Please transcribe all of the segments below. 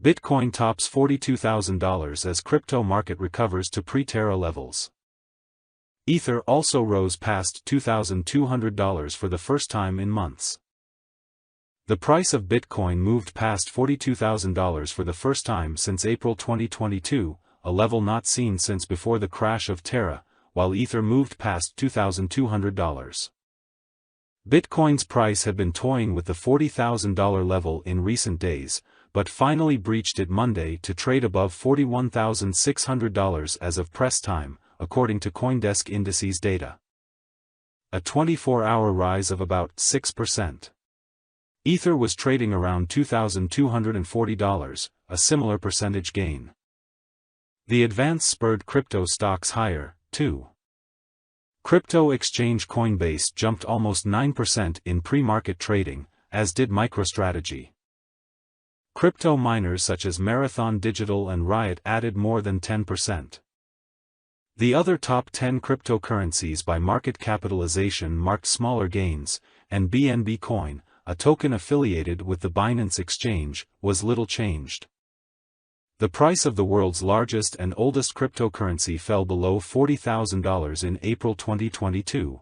Bitcoin tops $42,000 as crypto market recovers to pre-Terra levels. Ether also rose past $2,200 for the first time in months. The price of Bitcoin moved past $42,000 for the first time since April 2022, a level not seen since before the crash of Terra, while Ether moved past $2,200. Bitcoin's price had been toying with the $40,000 level in recent days, but finally breached it Monday to trade above $41,600 as of press time, according to CoinDesk indices data. A 24-hour rise of about 6%. Ether was trading around $2,240, a similar percentage gain. The advance spurred crypto stocks higher, too. Crypto exchange Coinbase jumped almost 9% in pre-market trading, as did MicroStrategy. Crypto miners such as Marathon Digital and Riot added more than 10%. The other top 10 cryptocurrencies by market capitalization marked smaller gains, and BNB Coin, a token affiliated with the Binance exchange, was little changed. The price of the world's largest and oldest cryptocurrency fell below $40,000 in April 2022.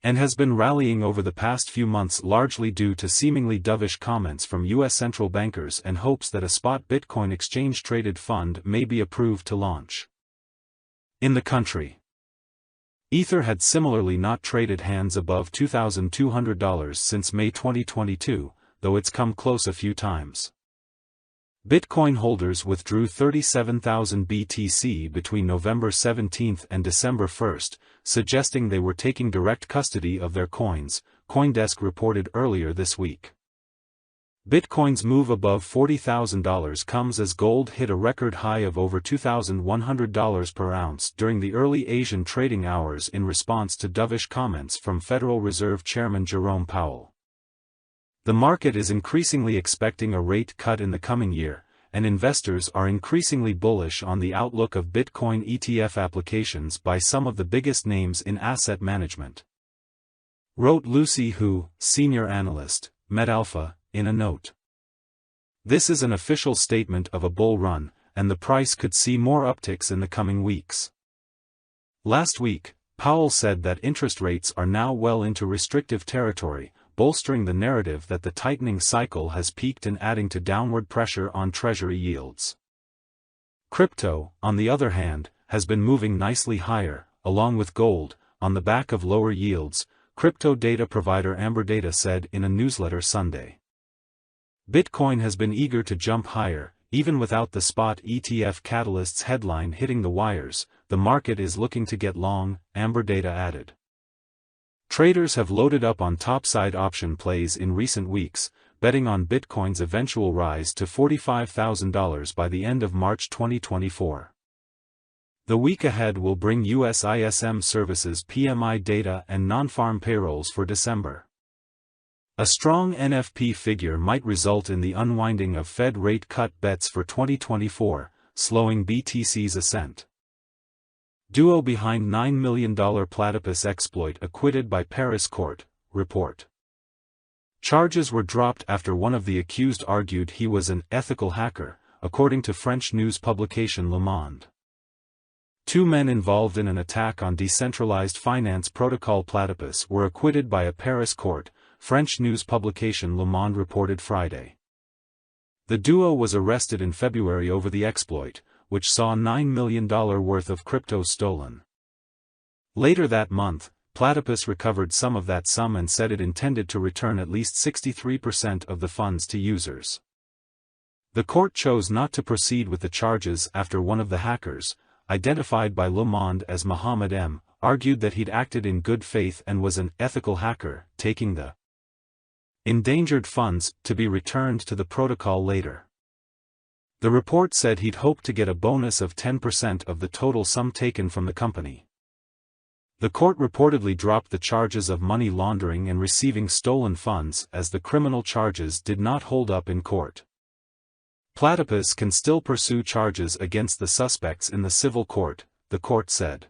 And has been rallying over the past few months largely due to seemingly dovish comments from U.S. central bankers and hopes that a spot Bitcoin exchange-traded fund may be approved to launch in the country. Ether had similarly not traded hands above $2,200 since May 2022, though it's come close a few times. Bitcoin holders withdrew 37,000 BTC between November 17 and December 1, suggesting they were taking direct custody of their coins, CoinDesk reported earlier this week. Bitcoin's move above $40,000 comes as gold hit a record high of over $2,100 per ounce during the early Asian trading hours in response to dovish comments from Federal Reserve Chairman Jerome Powell. The market is increasingly expecting a rate cut in the coming year, and investors are increasingly bullish on the outlook of Bitcoin ETF applications by some of the biggest names in asset management. Wrote Lucy Hu, senior analyst, MetAlpha, in a note. This is an official statement of a bull run, and the price could see more upticks in the coming weeks. Last week, Powell said that interest rates are now well into restrictive territory, bolstering the narrative that the tightening cycle has peaked and adding to downward pressure on Treasury yields. Crypto, on the other hand, has been moving nicely higher, along with gold, on the back of lower yields, crypto data provider Amber Data said in a newsletter Sunday. Bitcoin has been eager to jump higher, even without the spot ETF catalysts headline hitting the wires. The market is looking to get long, Amber Data added. Traders have loaded up on topside option plays in recent weeks, betting on Bitcoin's eventual rise to $45,000 by the end of March 2024. The week ahead will bring U.S. ISM Services PMI data and non-farm payrolls for December. A strong NFP figure might result in the unwinding of Fed rate cut bets for 2024, slowing BTC's ascent. Duo behind $9 million platypus exploit acquitted by Paris court, report. Charges were dropped after one of the accused argued he was an ethical hacker, according to French news publication Le Monde. Two men involved in an attack on decentralized finance protocol Platypus were acquitted by a Paris court, French news publication Le Monde reported Friday. The duo was arrested in February over the exploit, which saw $9 million worth of crypto stolen. Later that month, Platypus recovered some of that sum and said it intended to return at least 63% of the funds to users. The court chose not to proceed with the charges after one of the hackers, identified by Le Monde as Mohammed M., argued that he'd acted in good faith and was an ethical hacker, taking the endangered funds to be returned to the protocol later. The report said he'd hoped to get a bonus of 10% of the total sum taken from the company. The court reportedly dropped the charges of money laundering and receiving stolen funds as the criminal charges did not hold up in court. Platypus can still pursue charges against the suspects in the civil court, the court said.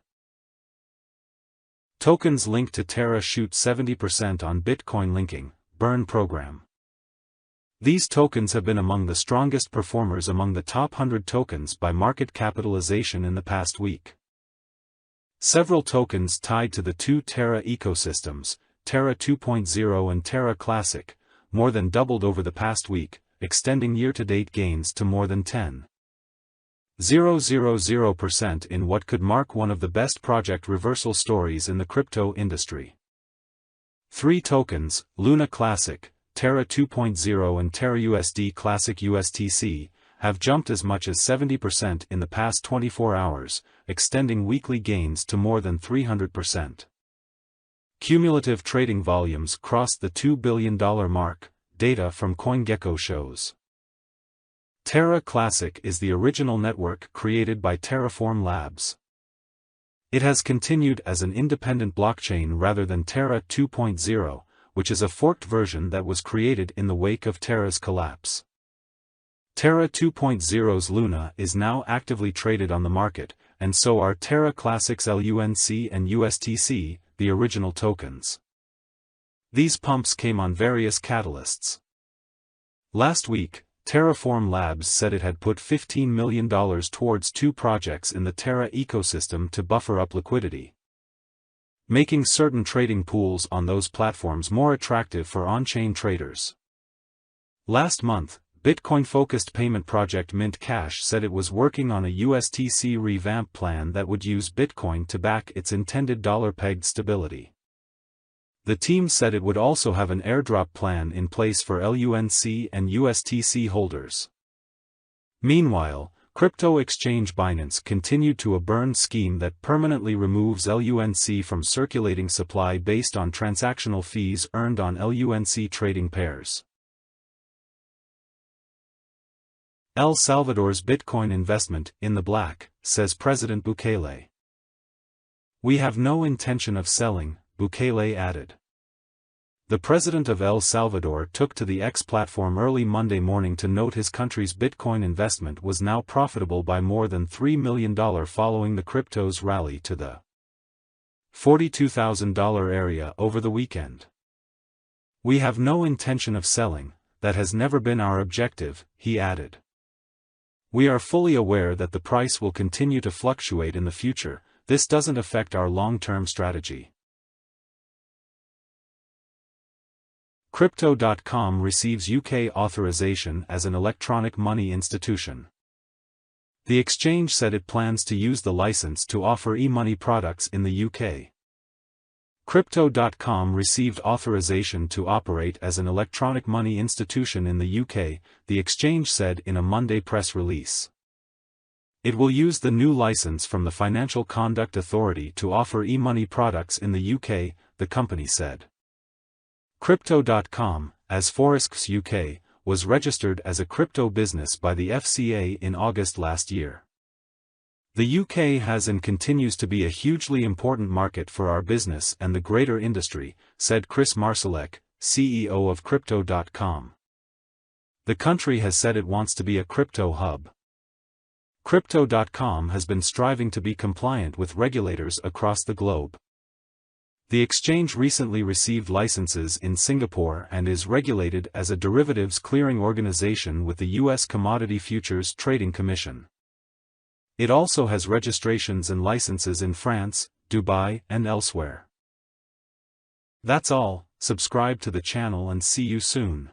Tokens linked to Terra shoot 70% on Bitcoin linking, burn program. These tokens have been among the strongest performers among the top 100 tokens by market capitalization in the past week. Several tokens tied to the two Terra ecosystems, Terra 2.0 and Terra Classic, more than doubled over the past week, extending year-to-date gains to more than 10,000% in what could mark one of the best project reversal stories in the crypto industry. Three tokens, Luna Classic, Terra 2.0 and Terra USD Classic USTC, have jumped as much as 70% in the past 24 hours, extending weekly gains to more than 300%. Cumulative trading volumes crossed the $2 billion mark, data from CoinGecko shows. Terra Classic is the original network created by Terraform Labs. It has continued as an independent blockchain rather than Terra 2.0, which is a forked version that was created in the wake of Terra's collapse. Terra 2.0's Luna is now actively traded on the market, and so are Terra Classic's LUNC and USTC, the original tokens. These pumps came on various catalysts. Last week, Terraform Labs said it had put $15 million towards two projects in the Terra ecosystem to buffer up liquidity, making certain trading pools on those platforms more attractive for on-chain traders. Last month, Bitcoin-focused payment project Mint Cash said it was working on a USTC revamp plan that would use Bitcoin to back its intended dollar-pegged stability. The team said it would also have an airdrop plan in place for LUNC and USTC holders. Meanwhile, crypto exchange Binance continued to a burn scheme that permanently removes LUNC from circulating supply based on transactional fees earned on LUNC trading pairs. El Salvador's Bitcoin investment in the black, says President Bukele. We have no intention of selling, Bukele added. The president of El Salvador took to the X platform early Monday morning to note his country's Bitcoin investment was now profitable by more than $3 million following the crypto's rally to the $42,000 area over the weekend. We have no intention of selling, that has never been our objective, he added. We are fully aware that the price will continue to fluctuate in the future. This doesn't affect our long-term strategy. Crypto.com receives UK authorization as an electronic money institution. The exchange said it plans to use the license to offer e-money products in the UK. Crypto.com received authorization to operate as an electronic money institution in the UK, the exchange said in a Monday press release. It will use the new license from the Financial Conduct Authority to offer e-money products in the UK, the company said. Crypto.com, as Forex UK, was registered as a crypto business by the FCA in August last year. The UK has and continues to be a hugely important market for our business and the greater industry, said Chris Marsalek, CEO of Crypto.com. The country has said it wants to be a crypto hub. Crypto.com has been striving to be compliant with regulators across the globe. The exchange recently received licenses in Singapore and is regulated as a derivatives clearing organization with the U.S. Commodity Futures Trading Commission. It also has registrations and licenses in France, Dubai, and elsewhere. That's all. Subscribe to the channel and see you soon.